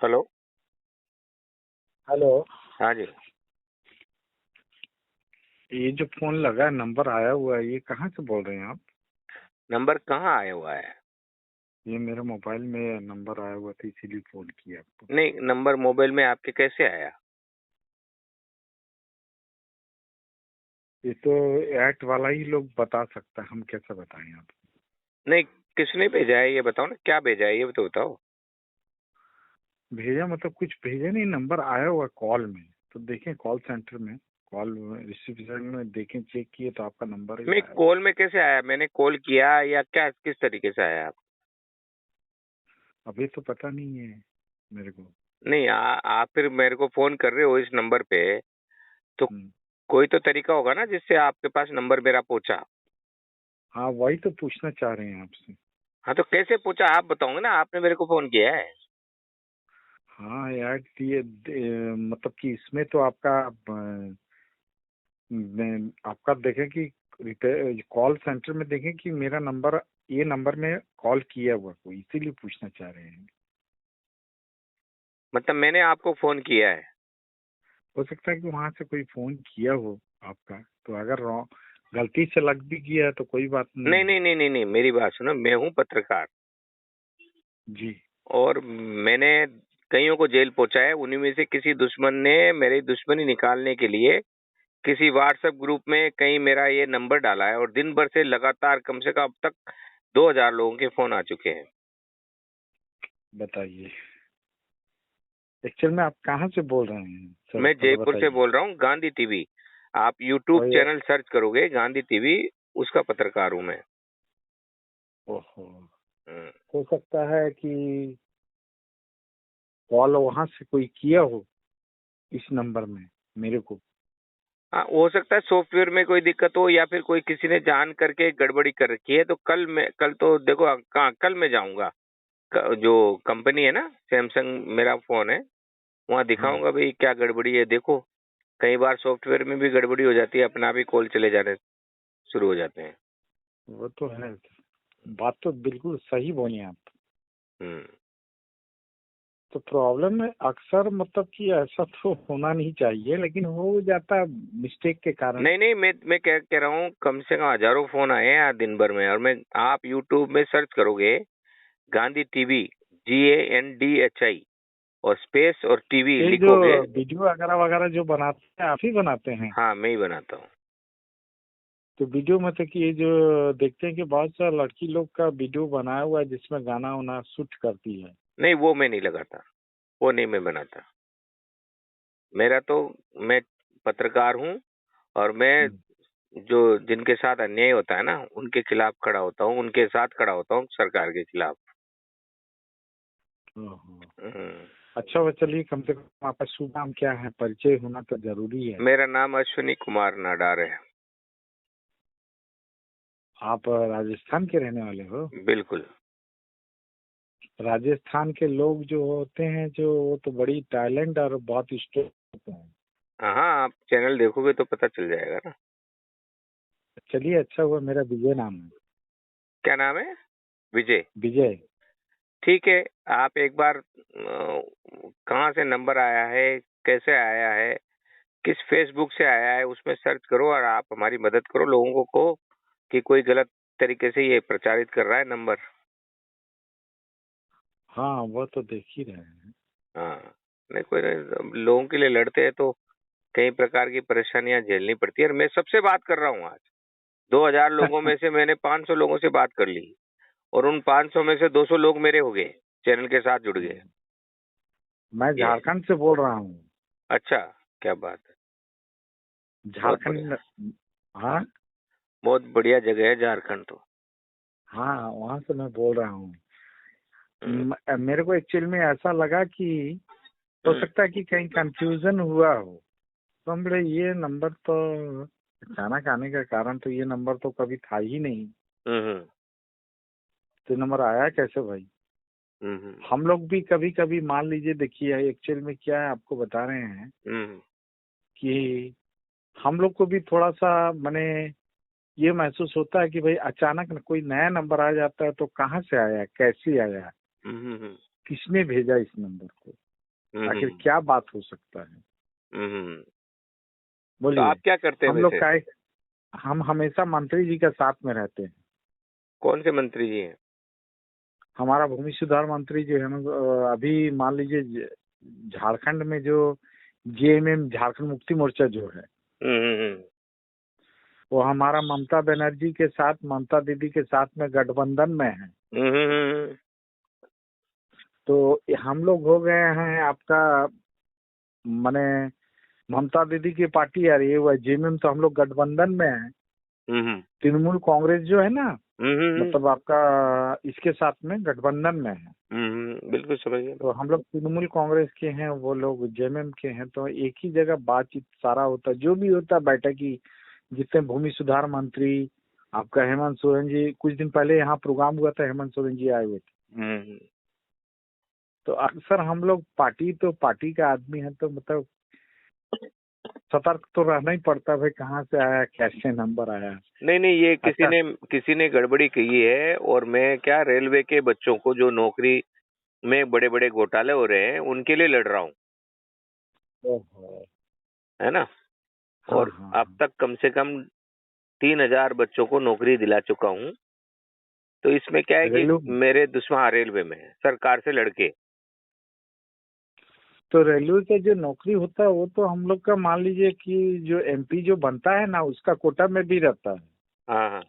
Hello. Hello. हाँ जी। ये जो फोन लगा नंबर आया हुआ है, ये कहाँ से बोल रहे हैं आप? नंबर कहाँ आया हुआ है? ये मेरे मोबाइल में नंबर आया हुआ था, इसीलिए फोन किया आपको। नहीं, नंबर मोबाइल में आपके कैसे आया? ये तो ऐट वाला ही लोग बता सकता है, हम कैसे बताएं आप? नहीं, किसने भेजा है ये बताओ ना, क्या भेजा है ये तो बताओ। भेजा मतलब कुछ भेजा नहीं, नंबर आया हुआ कॉल में। तो देखें कॉल सेंटर में, कॉल रिसेप्शन में देखें, चेक किए तो आपका नंबर ही मैं आया हुआ। कॉल में कैसे आया? मैंने कॉल किया या क्या, किस तरीके से आया आप? अभी तो पता नहीं है मेरे को। नहीं, आप फिर मेरे को फोन कर रहे हो इस नंबर पे, तो हम्म। कोई तो तरीका होगा ना जिससे आपके पास नंबर मेरा पहुंचा। हाँ, वही तो पूछना चाह रहे हैं आपसे। हाँ, तो कैसे पहुंचा आप बताओगे ना, आपने मेरे को फोन किया है। हाँ यार, ये मतलब कि इसमें तो आपका आपका देखें कि कॉल सेंटर में देखें कि मेरा नंबर, ये नंबर में कॉल किया हुआ कोई, इसीलिए पूछना चाह रहे हैं। मतलब मैंने आपको फोन किया है? हो सकता है कि वहां से कोई फोन किया हो आपका, तो अगर गलती से लग भी गया है तो कोई बात नहीं नहीं है। नहीं नहीं नहीं नहीं, मेरी बात सुनो, मैं हूँ पत्रकार। जी। और मैंने कईयों को जेल पहुंचाया है, उन्हीं में से किसी दुश्मन ने मेरी दुश्मनी निकालने के लिए किसी व्हाट्सएप ग्रुप में कहीं मेरा ये नंबर डाला है, और दिन भर से लगातार कम से कम अब तक 2000 लोगों के फोन आ चुके हैं। बताइए, एक्चुअल में आप कहाँ से बोल रहे हैं सर, मैं पहले जयपुर से बताइए। बोल रहा हूँ, गांधी टीवी। आप यूट्यूब और ये, चैनल सर्च करोगे गांधी टीवी, उसका पत्रकार हूँ मैं। ओहो, हम्म। हो सकता है कि कॉल वहां से कोई किया हो इस नंबर में मेरे को। हाँ, हो सकता है सॉफ्टवेयर में कोई दिक्कत हो, या फिर कोई किसी ने जान करके गड़बड़ी कर रखी है। तो कल तो देखो कहाँ, कल मैं जाऊंगा जो कंपनी है ना, सैमसंग मेरा फोन है, वहाँ हाँ, दिखाऊंगा भाई क्या गड़बड़ी है, देखो। कई बार सॉफ्टवेयर में भी गड़बड़ी हो जाती है, अपना भी कॉल चले जाने शुरू हो जाते हैं। वो तो है। बात तो बिल्कुल सही बोले आप। हम्म। तो प्रॉब्लम है अक्सर, मतलब कि ऐसा तो होना नहीं चाहिए, लेकिन हो जाता है मिस्टेक के कारण। नहीं नहीं, मैं कह रहा हूँ, कम से कम हजारों फोन आए हैं आज दिन भर में। और मैं, आप यूट्यूब में सर्च करोगे गांधी टीवी, GANDHI, और स्पेस और टीवी ये जो लिखोगे। वीडियो वगैरह वगैरह जो बनाते हैं, आप ही बनाते हैं? हाँ, मैं ही बनाता हूँ। तो वीडियो में तो कि ये जो देखते हैं कि बहुत सारा लड़की लोग का वीडियो बनाया हुआ है जिसमें गाना वाना शूट करती है। नहीं, वो मैं नहीं लगाता, वो नहीं मैं बनाता। मेरा तो, मैं पत्रकार हूँ, और मैं हम्म। जो जिनके साथ अन्याय होता है ना, उनके खिलाफ खड़ा होता हूँ, उनके साथ खड़ा होता हूँ, सरकार के खिलाफ। ओहो। हम्म। अच्छा, वो चलिए, कम से कम आपका शुभ नाम क्या है, परिचय होना तो जरूरी है। मेरा नाम अश्विनी कुमार नाडार है। आप राजस्थान के रहने वाले हो? बिल्कुल। राजस्थान के लोग जो होते हैं, जो वो तो बड़ी टैलेंट और बहुत स्ट्रेट होते हैं। हाँ, आप चैनल देखोगे तो पता चल जाएगा ना। चलिए, अच्छा हुआ, मेरा विजय नाम है। क्या नाम है? विजय। विजय। ठीक है। आप एक बार कहाँ से नंबर आया है, कैसे आया है, किस फेसबुक से आया है, उसमें सर्च करो और आप हमारी मदद करो। लोगों को कहो कि कोई गलत तरीके से ये प्रचारित कर रहा है नंबर। हाँ, वो तो देख ही रहे हैं। हाँ। नहीं, कोई नहीं, लोगों के लिए लड़ते हैं तो कई प्रकार की परेशानियां झेलनी पड़ती है। और मैं सबसे बात कर रहा हूँ आज। 2000 लोगों में से मैंने 500 लोगों से बात कर ली, और उन 500 में से 200 लोग मेरे हो गए, चैनल के साथ जुड़ गए। मैं ये, झारखंड से बोल रहा हूँ। अच्छा, क्या बात है। बहुत झारखंड। बढ़िया। हाँ। बहुत बढ़िया जगह है झारखंड तो। हाँ, वहाँ से मैं बोल रहा हूँ। हम्म। मेरे को एक्चुअल में ऐसा लगा कि हो हम्म। सकता है कि कहीं कंफ्यूजन हुआ हो। तो हम बोले ये नंबर तो अचानक आने का कारण, तो ये नंबर तो कभी था ही नहीं। हम्म। तो ये नंबर आया कैसे भाई? हम्म। हम लोग भी कभी कभी मान लीजिए, देखिए एक्चुअल में क्या है, आपको बता रहे हैं हम्म। कि हम लोग को भी थोड़ा सा माने ये महसूस होता है कि भाई अचानक न कोई नया नंबर आ जाता है, तो कहाँ से आया, कैसे आया, हम्म। किसने भेजा इस नंबर को। आखिर क्या बात हो सकता है? तो बोलिए। आप क्या करते हैं हम लोग वैसे? हम हमेशा मंत्री जी के साथ में रहते हैं। कौन से मंत्री जी हैं? हमारा भूमि सुधार मंत्री जो है ना, अभी मान लीजिए झारखंड में जो जेएमएम, झारखंड मुक्ति मोर्चा जो है, वो हमारा ममता बनर्जी के साथ, ममता दीदी के साथ में गठबंधन में है। तो हम लोग हो गए हैं आपका, माने ममता दीदी की पार्टी आ रही है, वह जेएमएम, तो हम लोग गठबंधन में है। तृणमूल कांग्रेस जो है ना, मतलब आपका इसके साथ में गठबंधन में है। बिल्कुल समझ गया। तो हम लोग तृणमूल कांग्रेस के हैं, वो लोग जेएमएम के हैं। तो एक ही जगह बातचीत सारा होता है, जो भी होता है बैठक की। जितने भूमि सुधार मंत्री, आपका हेमंत सोरेन जी, कुछ दिन पहले यहाँ प्रोग्राम हुआ था, हेमंत सोरेन जी आए हुए थे। तो अक्सर हम लोग पार्टी का आदमी है, तो मतलब सतर्क तो रहना ही पड़ता भाई, कहाँ से आया, कैसे नंबर आया। नहीं, ये अच्छा। किसी ने गड़बड़ी की है। और मैं क्या, रेलवे के बच्चों को जो नौकरी में बड़े बड़े घोटाले हो रहे हैं, उनके लिए लड़ रहा हूँ, है ना। हाँ, और हाँ, अब तक कम से कम 3000 बच्चों को नौकरी दिला चुका हूँ। तो इसमें क्या है कि मेरे दुश्मन रेलवे में है, सरकार से लड़के। तो रेलवे का जो नौकरी होता है, वो तो हम लोग का मान लीजिए कि जो एमपी जो बनता है ना, उसका कोटा में भी रहता है। हाँ।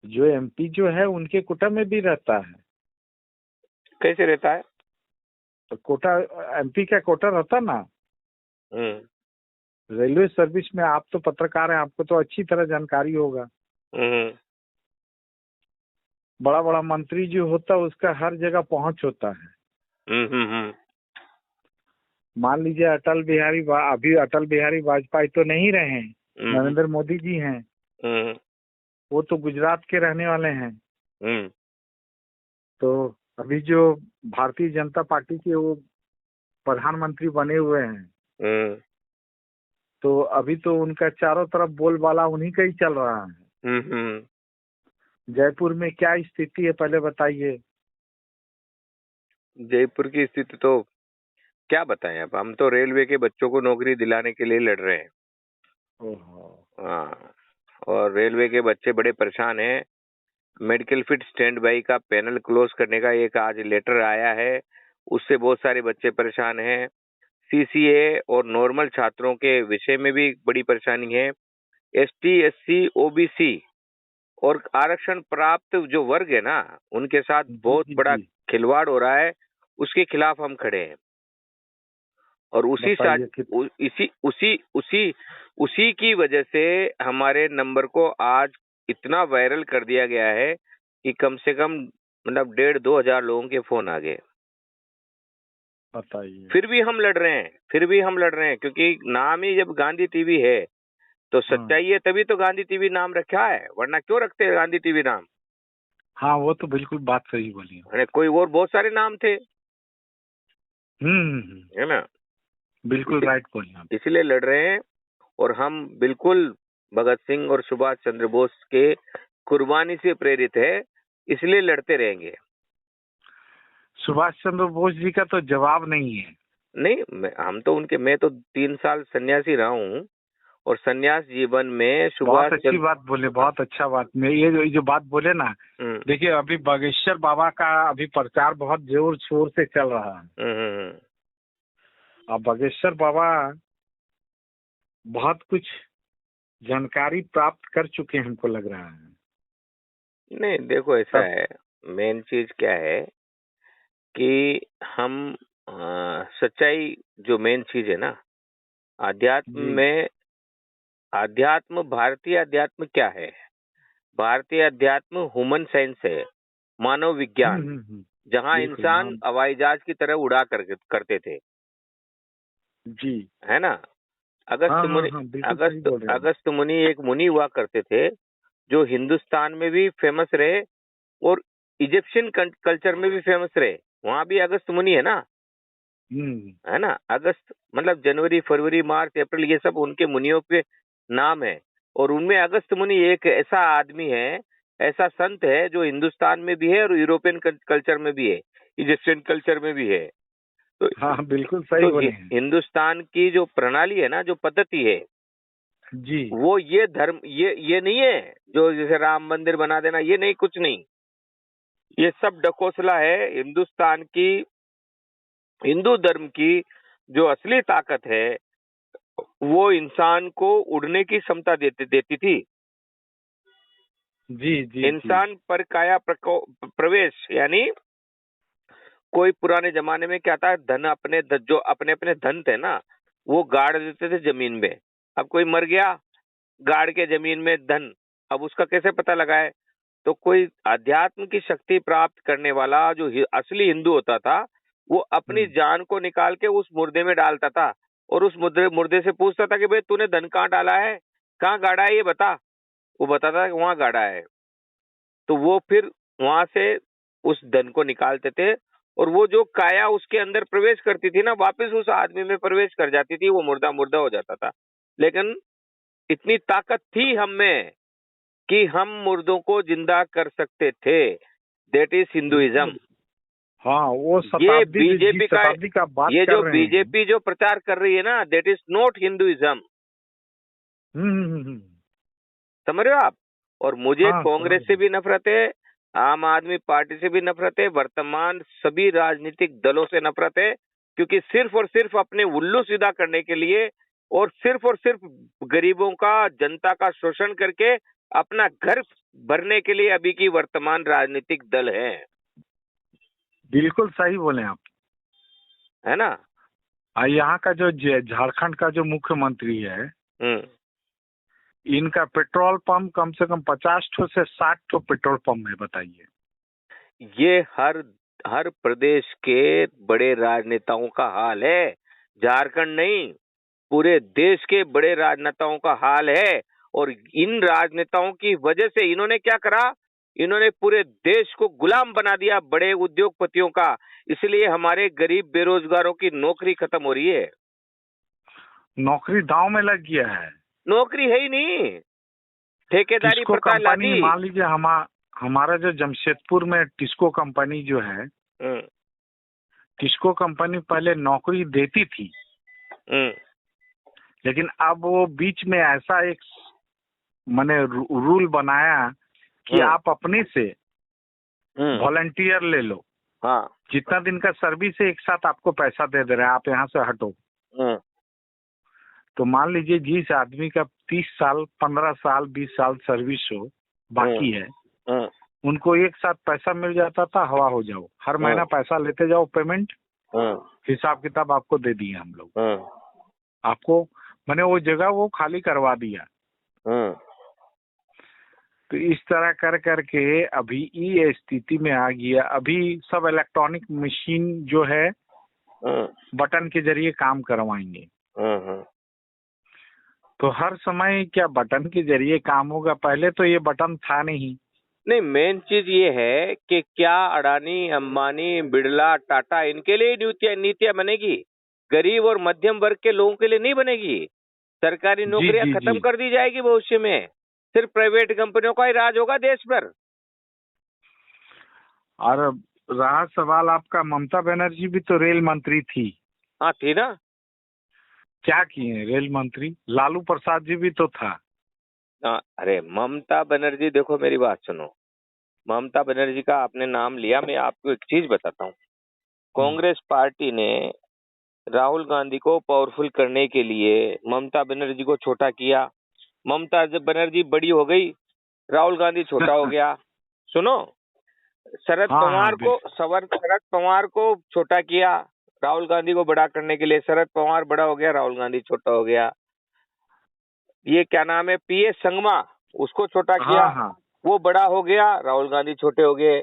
जो एमपी जो है, उनके कोटा में भी रहता है। कैसे रहता है? तो कोटा, एमपी का कोटा रहता ना रेलवे सर्विस में। आप तो पत्रकार हैं, आपको तो अच्छी तरह जानकारी होगा। बड़ा बड़ा मंत्री जो होता है, उसका हर जगह पहुंच होता है। मान लीजिए अभी अटल बिहारी वाजपेयी तो नहीं रहे हैं, नरेंद्र मोदी जी हैं। वो तो गुजरात के रहने वाले हैं। तो अभी जो भारतीय जनता पार्टी के वो प्रधानमंत्री बने हुए हैं, तो अभी तो उनका चारों तरफ बोलबाला उन्हीं का ही चल रहा है। जयपुर में क्या स्थिति है, पहले बताइए। जयपुर की स्थिति तो क्या बताएं। अब हम तो रेलवे के बच्चों को नौकरी दिलाने के लिए लड़ रहे हैं। हाँ, और रेलवे के बच्चे बड़े परेशान हैं। मेडिकल फिट स्टैंड बाई का पैनल क्लोज करने का एक आज लेटर आया है, उससे बहुत सारे बच्चे परेशान हैं। सीसीए और नॉर्मल छात्रों के विषय में भी बड़ी परेशानी है। एसटी, एससी, ओबीसी और आरक्षण प्राप्त जो वर्ग है ना, उनके साथ बहुत बड़ा खिलवाड़ हो रहा है। उसके खिलाफ हम खड़े हैं। और उसी की वजह से हमारे नंबर को आज इतना वायरल कर दिया गया है कि कम से कम मतलब 1,500-2 हजार लोगों के फोन आ गए। बताइए। फिर भी हम लड़ रहे हैं, क्योंकि नाम ही जब गांधी टीवी है तो सच्चाई है, तभी तो गांधी टीवी नाम रखा है, वरना क्यों रखते हैं गांधी टीवी नाम? हाँ, वो तो बिल्कुल बात सही बोली। अरे कोई और बहुत सारे नाम थे, है ना। बिल्कुल राइट बोलिए। इसीलिए लड़ रहे हैं। और हम बिल्कुल भगत सिंह और सुभाष चंद्र बोस के कुर्बानी से प्रेरित है, इसलिए लड़ते रहेंगे। सुभाष चंद्र बोस जी का तो जवाब नहीं है। नहीं, मैं तो 3 साल सन्यासी रहा हूँ, और सन्यास जीवन में बहुत अच्छी बात बोले, बहुत अच्छा बात। मैं ये जो बात बोले ना, देखिए अभी बागेश्वर बाबा का अभी प्रचार बहुत जोर शोर से चल रहा है। अब बागेश्वर बाबा बहुत कुछ जानकारी प्राप्त कर चुके हैं, हमको लग रहा है। नहीं, देखो ऐसा है, मेन चीज क्या है कि हम सच्चाई जो मेन चीज है ना, भारतीय अध्यात्म क्या है? भारतीय अध्यात्म ह्यूमन साइंस है, मानव विज्ञान, जहां इंसान हवाई जहाज की तरह उड़ा करते थे जी, है ना। अगस्त मुनि एक मुनि हुआ करते थे, जो हिंदुस्तान में भी फेमस रहे और इजिप्शियन कल्चर में भी फेमस रहे। वहां भी अगस्त मुनि है ना, है ना। अगस्त मतलब जनवरी, फरवरी, मार्च, अप्रैल, ये सब उनके मुनियों के नाम है। और उनमें अगस्त मुनि एक ऐसा आदमी है, ऐसा संत है, जो हिंदुस्तान में भी है और यूरोपियन कल्चर में भी है, इजिप्शियन कल्चर में भी है। तो हाँ बिल्कुल सही बोले हैं। हिंदुस्तान की जो प्रणाली है ना, जो पद्धति है जी, वो ये धर्म ये नहीं है जो जैसे राम मंदिर बना देना, ये नहीं, कुछ नहीं। ये सब ढकोसला है। हिंदुस्तान की, हिंदू धर्म की जो असली ताकत है वो इंसान को उड़ने की क्षमता देती थी। जी, जी, जी। इंसान पर काया प्रवेश, यानी कोई पुराने जमाने में क्या था, धन जो अपने अपने धन थे ना वो गाड़ देते थे जमीन में। अब कोई मर गया, गाड़ के जमीन में धन, अब उसका कैसे पता लगाए? तो कोई अध्यात्म की शक्ति प्राप्त करने वाला जो असली हिंदू होता था वो अपनी जान को निकाल के उस मुर्दे में डालता था और उस मुर्दे से पूछता था कि भाई तूने धन कहाँ डाला है, कहाँ गाड़ा है, ये बता। वो बताता था वहां गाड़ा है। तो वो फिर वहां से उस धन को निकालते थे और वो जो काया उसके अंदर प्रवेश करती थी ना, वापस उस आदमी में प्रवेश कर जाती थी, वो मुर्दा मुर्दा हो जाता था। लेकिन इतनी ताकत थी हम में कि हम मुर्दों को जिंदा कर सकते थे। That is Hinduism. हाँ, वो ये बीजेपी का बात ये कर जो रहे हैं। बीजेपी जो प्रचार कर रही है ना, दैट इज नॉट हिंदुइज्म। हम्म। समझ रहे हो आप? और मुझे हाँ, कांग्रेस से भी नफरत है, आम आदमी पार्टी से भी नफरत है, वर्तमान सभी राजनीतिक दलों से नफरत है, क्योंकि सिर्फ और सिर्फ अपने उल्लू सीधा करने के लिए और सिर्फ गरीबों का, जनता का शोषण करके अपना घर भरने के लिए अभी की वर्तमान राजनीतिक दल है। बिल्कुल सही बोले आप, है ना? यहाँ का जो झारखंड का जो मुख्यमंत्री है, इनका पेट्रोल पंप कम से कम 50 ठो से 60 ठो पेट्रोल पंप है, बताइए। ये हर प्रदेश के बड़े राजनेताओं का हाल है, झारखंड नहीं, पूरे देश के बड़े राजनेताओं का हाल है। और इन राजनेताओं की वजह से इन्होंने क्या करा, इन्होंने पूरे देश को गुलाम बना दिया बड़े उद्योगपतियों का। इसलिए हमारे गरीब बेरोजगारों की नौकरी खत्म हो रही है। नौकरी दांव में लग गया है, नौकरी है ही नहीं, ठेकेदारी टिस्को प्रथा ला कंपनी, दी। मान लीजिए हमारा जो जमशेदपुर में टिस्को कंपनी जो है, टिस्को कंपनी पहले नौकरी देती थी, लेकिन अब वो बीच में ऐसा एक मैंने रूल बनाया कि आप अपने से वॉलंटियर ले लो। हाँ, जितना दिन का सर्विस है एक साथ आपको पैसा दे दे रहे हैं, आप यहाँ से हटो। तो मान लीजिए जिस आदमी का 30 साल, 15 साल, 20 साल सर्विस हो बाकी है, उनको एक साथ पैसा मिल जाता था, हवा हो जाओ, हर महीना पैसा लेते जाओ, पेमेंट हिसाब किताब आपको दे दिए हम लोग। आपको मैंने वो जगह वो खाली करवा दिया। तो इस तरह कर करके अभी ये स्थिति में आ गया। अभी सब इलेक्ट्रॉनिक मशीन जो है बटन के जरिए काम करवाएंगे। तो हर समय क्या बटन के जरिए काम होगा? पहले तो ये बटन था नहीं। मेन चीज ये है कि क्या अडानी, अंबानी, बिड़ला, टाटा इनके लिए नीतियां बनेगी, गरीब और मध्यम वर्ग के लोगों के लिए नहीं बनेगी। सरकारी नौकरियां खत्म कर दी जाएगी भविष्य में, सिर्फ प्राइवेट कंपनियों का ही राज होगा देश पर। और रहा सवाल आपका, ममता बनर्जी भी तो रेल मंत्री थी। हाँ थी ना। क्या किए रेल मंत्री? लालू प्रसाद जी भी तो था। अरे ममता बनर्जी, देखो मेरी बात सुनो, ममता बनर्जी का आपने नाम लिया, मैं आपको एक चीज बताता हूँ। कांग्रेस पार्टी ने राहुल गांधी को पावरफुल करने के लिए ममता बनर्जी को छोटा किया। ममता बनर्जी बड़ी हो गई, राहुल गांधी छोटा हो गया। सुनो, शरद पवार को छोटा किया, राहुल गांधी को बड़ा करने के लिए। शरद पवार बड़ा हो गया, राहुल गांधी छोटा हो गया। ये क्या नाम है, पीएस संगमा, उसको छोटा किया, वो बड़ा हो गया, राहुल गांधी छोटे हो गए।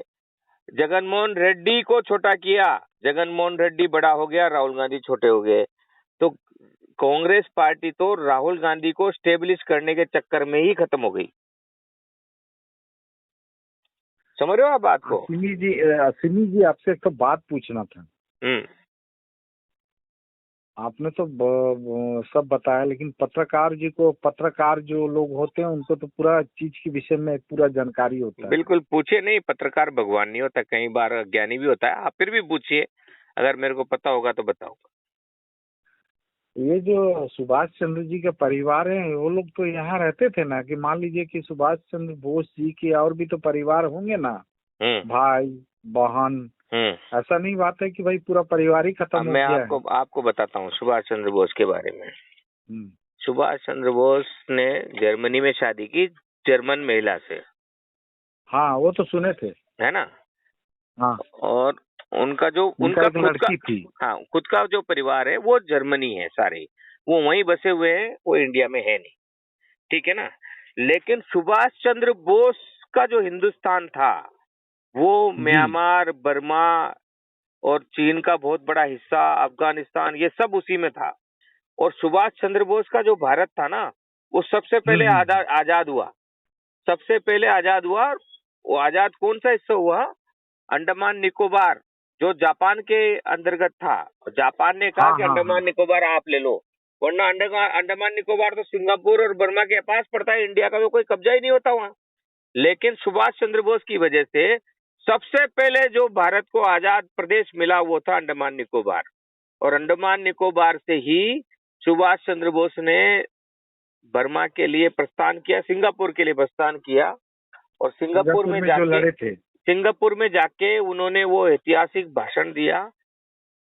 जगनमोहन रेड्डी को छोटा किया, जगनमोहन रेड्डी बड़ा हो गया, राहुल गांधी छोटे हो गए। तो कांग्रेस पार्टी तो राहुल गांधी को स्टेब्लिश करने के चक्कर में ही खत्म हो गई। समझ रहे हो आप बात को? अश्विनी जी आपसे तो बात पूछना था। आपने तो सब बताया, लेकिन पत्रकार जो लोग होते हैं उनको तो पूरा चीज के विषय में पूरा जानकारी होता है। बिल्कुल पूछिए। नहीं, पत्रकार भगवान नहीं होता, कई बार ज्ञानी भी होता है। आप फिर भी पूछिए, अगर मेरे को पता होगा तो बताऊंगा। ये जो सुभाष चंद्र जी का परिवार है वो लोग तो यहाँ रहते थे ना, कि मान लीजिए कि सुभाष चंद्र बोस जी के और भी तो परिवार होंगे ना, भाई बहन, ऐसा नहीं बात है कि भाई पूरा परिवार ही खत्म हो मैं गया है। आपको बताता हूँ सुभाष चंद्र बोस के बारे में। सुभाष चंद्र बोस ने जर्मनी में शादी की, जर्मन महिला से। हाँ वो तो सुने थे, है ना। हाँ। और उनका एक लड़की थी। हाँ, खुद का जो परिवार है वो जर्मनी है सारे, वो वहीं बसे हुए हैं, वो इंडिया में है नहीं। ठीक है ना। लेकिन सुभाष चंद्र बोस का जो हिंदुस्तान था वो म्यांमार, बर्मा और चीन का बहुत बड़ा हिस्सा, अफगानिस्तान, ये सब उसी में था। और सुभाष चंद्र बोस का जो भारत था ना, वो सबसे पहले आजाद हुआ। सबसे पहले आजाद हुआ। वो आजाद कौन सा हिस्सा हुआ? अंडमान निकोबार, जो जापान के अंतर्गत था। जापान ने कहा कि अंडमान निकोबार आप ले लो, वरना अंडमान निकोबार तो सिंगापुर और बर्मा के पास पड़ता है, इंडिया का तो कोई कब्जा ही नहीं होता वहां। लेकिन सुभाष चंद्र बोस की वजह से सबसे पहले जो भारत को आजाद प्रदेश मिला वो था अंडमान निकोबार। और अंडमान निकोबार से ही सुभाष चंद्र बोस ने बर्मा के लिए प्रस्थान किया, सिंगापुर के लिए प्रस्थान किया। और सिंगापुर में जाके उन्होंने वो ऐतिहासिक भाषण दिया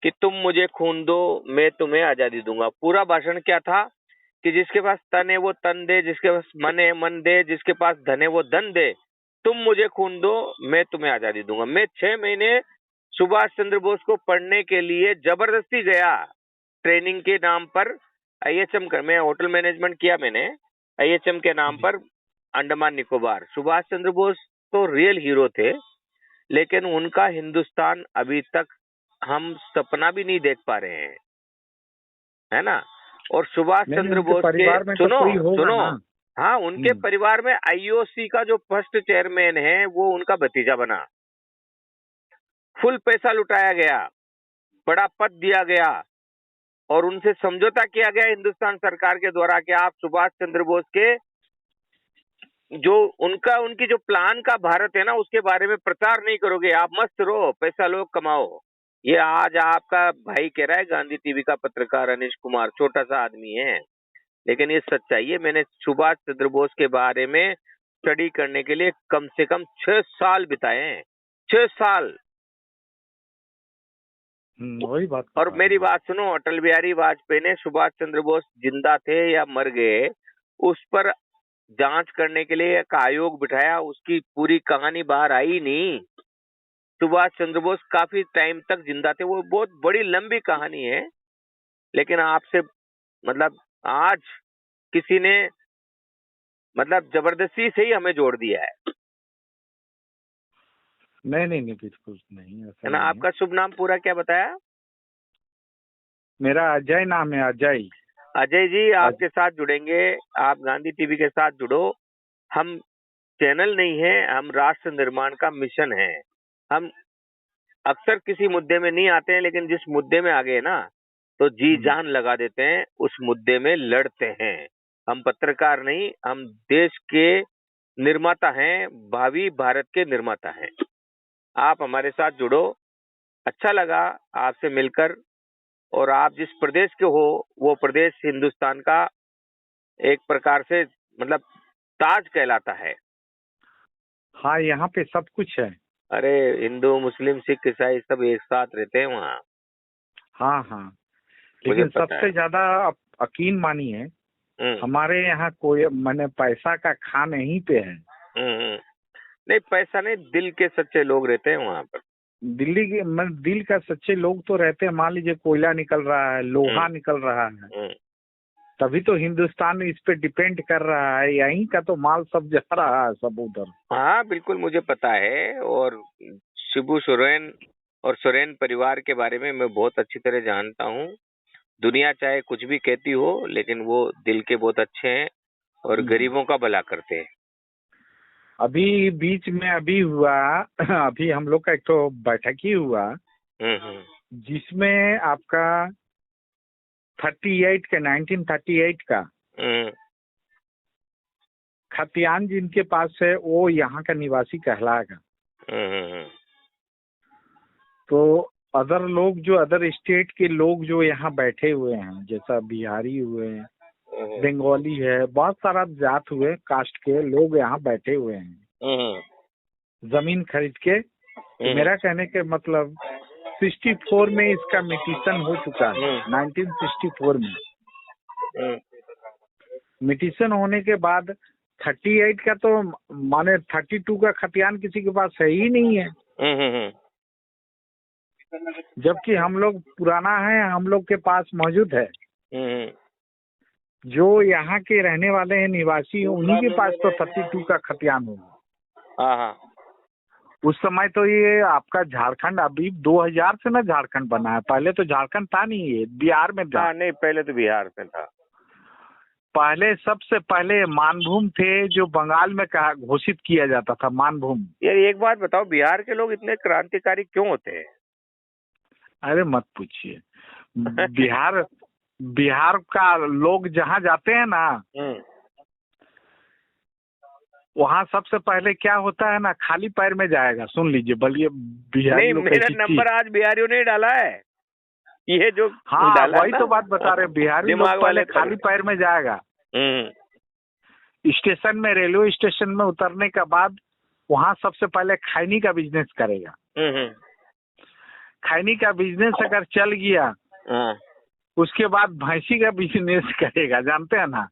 कि तुम मुझे खून दो, मैं तुम्हें आजादी दूंगा। पूरा भाषण क्या था कि जिसके पास तन है वो तन दे, जिसके पास मन है मन दे, जिसके पास धन है वो धन दे, तुम मुझे खून दो, मैं तुम्हें आजादी दूंगा। मैं 6 महीने सुभाष चंद्र बोस को पढ़ने के लिए जबरदस्ती गया, ट्रेनिंग के नाम पर। IHM कर, मैं होटल मैनेजमेंट किया मैंने, IHM के नाम पर अंडमान निकोबार। सुभाष चंद्र बोस तो रियल हीरो थे, लेकिन उनका हिंदुस्तान अभी तक हम सपना भी नहीं देख पा रहे हैं, है ना। और सुभाष चंद्र बोस के सुनो, हाँ, उनके परिवार में IOC का जो फर्स्ट चेयरमैन है वो उनका भतीजा बना। फुल पैसा लुटाया गया, बड़ा पद दिया गया, और उनसे समझौता किया गया हिंदुस्तान सरकार के द्वारा कि आप सुभाष चंद्र बोस के जो उनकी जो प्लान का भारत है ना, उसके बारे में प्रचार नहीं करोगे, आप मस्त रहो, पैसा लो, कमाओ। ये आज आपका भाई कह रहा है, गांधी टीवी का पत्रकार अनिश कुमार, छोटा सा आदमी है, लेकिन ये सच्चाई है। मैंने सुभाष चंद्र बोस के बारे में स्टडी करने के लिए कम से कम 6 साल बिताए हैं, 6 साल। वही बात। और मेरी बात सुनो, अटल बिहारी वाजपेयी ने सुभाष चंद्र बोस जिंदा थे या मर गए उस पर जांच करने के लिए एक आयोग बिठाया, उसकी पूरी कहानी बाहर आई नहीं। सुभाष चंद्र बोस काफी टाइम तक जिंदा थे, वो बहुत बड़ी लंबी कहानी है। लेकिन आपसे मतलब आज किसी ने मतलब जबरदस्ती से ही हमें जोड़ दिया है। नहीं, बिल्कुल नहीं, ऐसा है ना। आपका शुभ नाम पूरा क्या बताया? मेरा अजय नाम है, अजय। अजय जी, आपके साथ जुड़ेंगे, आप गांधी टीवी के साथ जुड़ो। हम चैनल नहीं है, हम राष्ट्र निर्माण का मिशन है। हम अक्सर किसी मुद्दे में नहीं आते हैं, लेकिन जिस मुद्दे में आ गए ना तो जी जान लगा देते हैं, उस मुद्दे में लड़ते हैं। हम पत्रकार नहीं, हम देश के निर्माता हैं, भावी भारत के निर्माता हैं। आप हमारे साथ जुड़ो। अच्छा लगा आपसे मिलकर। और आप जिस प्रदेश के हो वो प्रदेश हिंदुस्तान का एक प्रकार से मतलब ताज कहलाता है। हाँ, यहाँ पे सब कुछ है। अरे हिंदू, मुस्लिम, सिख, ईसाई सब एक साथ रहते हैं वहाँ। हाँ, लेकिन सबसे ज्यादा यकीन मानिए, हमारे यहाँ कोई मैंने पैसा का खान यहीं पे है। नहीं, पैसा नहीं, दिल के सच्चे लोग रहते हैं वहाँ पर। दिल का सच्चे लोग तो रहते हैं। मान लीजिए कोयला निकल रहा है, लोहा निकल रहा है, तभी तो हिंदुस्तान इस पे डिपेंड कर रहा है। यहीं का तो माल सब जा रहा है, सब उधर। हाँ बिल्कुल, मुझे पता है। और शिबू सोरेन और सोरेन परिवार के बारे में मैं बहुत अच्छी तरह जानता हूँ। दुनिया चाहे कुछ भी कहती हो, लेकिन वो दिल के बहुत अच्छे हैं और गरीबों का भला करते हैं। अभी बीच में हुआ अभी हम लोग का एक तो बैठक ही हुआ, जिसमें आपका 1938 का खतियान जिनके पास है वो यहाँ का निवासी कहलाएगा। तो अदर लोग जो अदर स्टेट के लोग जो यहाँ बैठे हुए हैं, जैसा बिहारी हुए हैं, बंगाली है, बहुत सारा जात हुए, कास्ट के लोग यहाँ बैठे हुए हैं जमीन खरीद के। तो मेरा कहने के मतलब 64 में इसका मिटिशन हो चुका है। 1964 में मिटिशन होने के बाद 38 का तो माने 32 का खतियान किसी के पास है ही नहीं है। जबकि हम लोग पुराना है, हम लोग के पास मौजूद है। जो यहाँ के रहने वाले हैं, निवासी हैं, उन्हीं के पास तो 32 का खतियान होगा। उस समय तो ये आपका झारखंड अभी 2000 से ना झारखंड बना है। पहले तो झारखंड था नहीं, ये बिहार में था। नहीं, पहले तो बिहार में था। पहले सबसे पहले मानभूम थे, जो बंगाल में घोषित किया जाता था, मानभूम। यार एक बात बताओ, बिहार के लोग इतने क्रांतिकारी क्यों होते हैं? अरे मत पूछिए। बिहार का लोग जहाँ जाते हैं ना, वहाँ सबसे पहले क्या होता है ना, खाली पैर में जाएगा। सुन लीजिए, बलिए बिहारी नहीं, लोग मेरा नंबर आज बिहारियों ने डाला है, ये जो हाँ वही तो बात बता रहे। बिहारी लोग पहले खाली पैर में जाएगा। स्टेशन में, रेलवे स्टेशन में उतरने के बाद वहाँ सबसे पहले खैनी का बिजनेस करेगा। खैनी का बिजनेस अगर चल गया, उसके बाद भैंसी का बिजनेस करेगा, जानते हैं ना।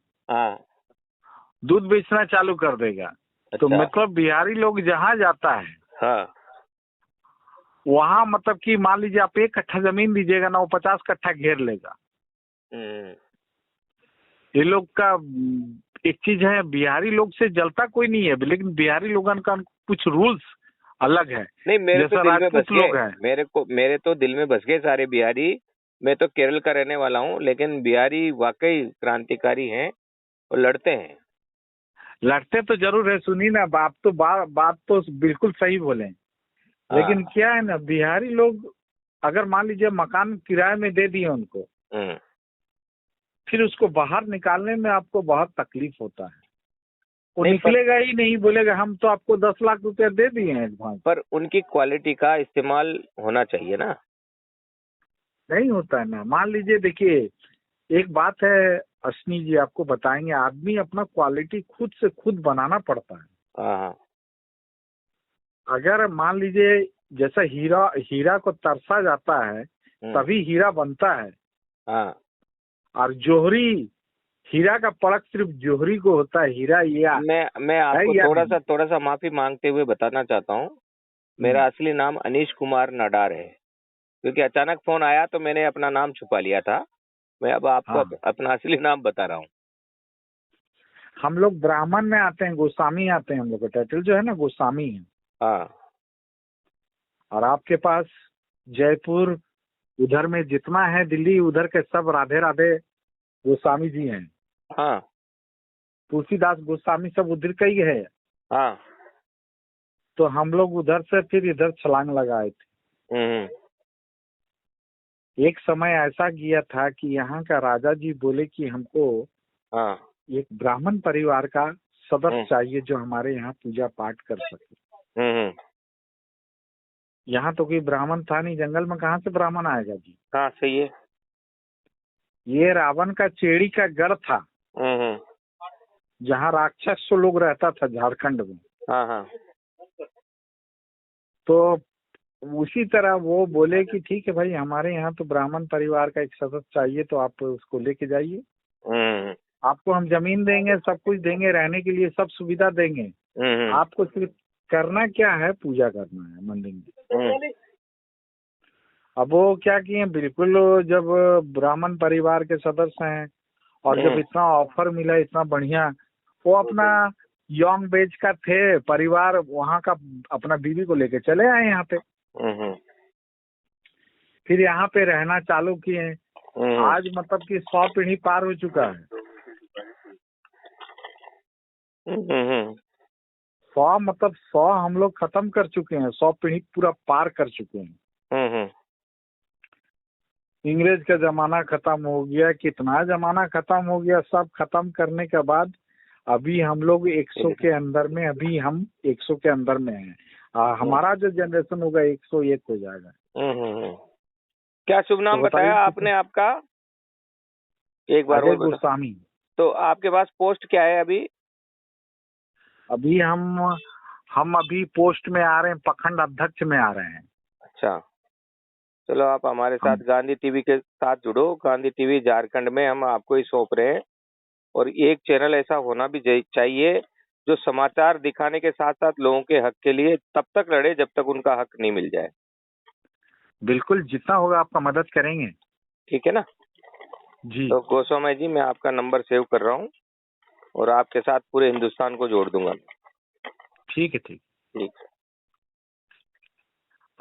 दूध बेचना चालू कर देगा। अच्छा। तो मतलब बिहारी लोग जहाँ जाता है, वहाँ मतलब कि मान लीजिए आप 1 कट्ठा जमीन दीजिएगा ना, वो 50 कट्ठा घेर लेगा। ये लोग का एक चीज है, बिहारी लोग से जलता कोई नहीं है, लेकिन बिहारी लोगों का कुछ रूल्स अलग है। नहीं, मेरे तो दिल में बस गए, मेरे तो दिल में बस गए सारे बिहारी। मैं तो केरल का रहने वाला हूँ, लेकिन बिहारी वाकई क्रांतिकारी हैं और लड़ते हैं। लड़ते तो जरूर है। सुनिए ना, बात तो बिल्कुल सही बोले, लेकिन क्या है ना, बिहारी लोग अगर मान लीजिए मकान किराए में दे दिए उनको, फिर उसको बाहर निकालने में आपको बहुत तकलीफ होता है। वो निकलेगा ही नहीं, बोलेगा हम तो आपको 10 लाख रुपया दे दिए हैं एडवांस। पर उनकी क्वालिटी का इस्तेमाल होना चाहिए ना। नहीं होता है ना। मान लीजिए, देखिए एक बात है अश्नी जी, आपको बताएंगे, आदमी अपना क्वालिटी खुद से खुद बनाना पड़ता है। अगर मान लीजिए जैसा हीरा को तरसा जाता है तभी हीरा बनता है। और जोहरी, हीरा का परख सिर्फ जोहरी को होता है। हीरा ये मैं आपको थोड़ा सा माफी मांगते हुए बताना चाहता हूँ, मेरा असली नाम अनीश कुमार नडार है। क्योंकि अचानक फोन आया तो मैंने अपना नाम छुपा लिया था। मैं अब आपको अपना असली नाम बता रहा हूँ। हम लोग ब्राह्मण में आते हैं, गोस्वामी आते हैं। हम लोग का टाइटल जो है ना, गोस्वामी है। और आपके पास जयपुर उधर में जितना है, दिल्ली उधर के सब राधे राधे गोस्वामी जी हैं। तुलसीदास गोस्वामी सब उधर का ही है। तो हम लोग उधर से फिर इधर छलांग लगाए थे। एक समय ऐसा गया था कि यहाँ का राजा जी बोले कि हमको एक ब्राह्मण परिवार का सदस्य चाहिए जो हमारे यहाँ पूजा पाठ कर सके। यहाँ तो कोई ब्राह्मण था नहीं, जंगल में कहाँ से ब्राह्मण आएगा जी। सही है। ये रावण का चेड़ी का गढ़ था, जहाँ राक्षस लोग रहता था झारखंड में। तो उसी तरह वो बोले कि ठीक है भाई, हमारे यहाँ तो ब्राह्मण परिवार का एक सदस्य चाहिए, तो आप उसको लेके जाइए। आपको हम जमीन देंगे, सब कुछ देंगे, रहने के लिए सब सुविधा देंगे। आपको सिर्फ करना क्या है, पूजा करना है मंदिर में। अब वो क्या किए, बिल्कुल जब ब्राह्मण परिवार के सदस्य हैं और जब इतना ऑफर मिला, इतना बढ़िया, वो अपना यंग बेज का थे परिवार, वहाँ का अपना बीवी को लेके चले आए यहाँ पे। फिर यहाँ पे रहना चालू किए। आज मतलब कि 100 पीढ़ी पार हो चुका है। 100 हम लोग खत्म कर चुके हैं, 100 पीढ़ी पूरा पार कर चुके हैं। इंग्रेज का जमाना खत्म हो गया, कितना जमाना खत्म हो गया। सब खत्म करने के बाद अभी हम लोग 100 के अंदर में, अभी हम 100 के अंदर में हैं। हमारा जो जनरेशन होगा 101 हो जाएगा। क्या शुभ नाम तो बताइए बताया आपने आपका? एक बार अजय और बता। गोस्वामी। तो आपके पास पोस्ट क्या है अभी? अभी हम अभी पोस्ट में आ रहे हैं, प्रखंड अध्यक्ष में आ रहे हैं। अच्छा, चलो आप हमारे साथ हम गांधी टीवी के साथ जुड़ो। गांधी टीवी झारखंड में हम आपको ही सौंप रहे हैं। और एक चैनल ऐसा होना भी चाहिए जो समाचार दिखाने के साथ साथ लोगों के हक के लिए तब तक लड़े जब तक उनका हक नहीं मिल जाए। बिल्कुल, जितना होगा आपका मदद करेंगे। ठीक है ना? जी तो गोस्वामी जी, मैं आपका नंबर सेव कर रहा हूँ और आपके साथ पूरे हिंदुस्तान को जोड़ दूंगा। ठीक है, ठीक। ठीक है।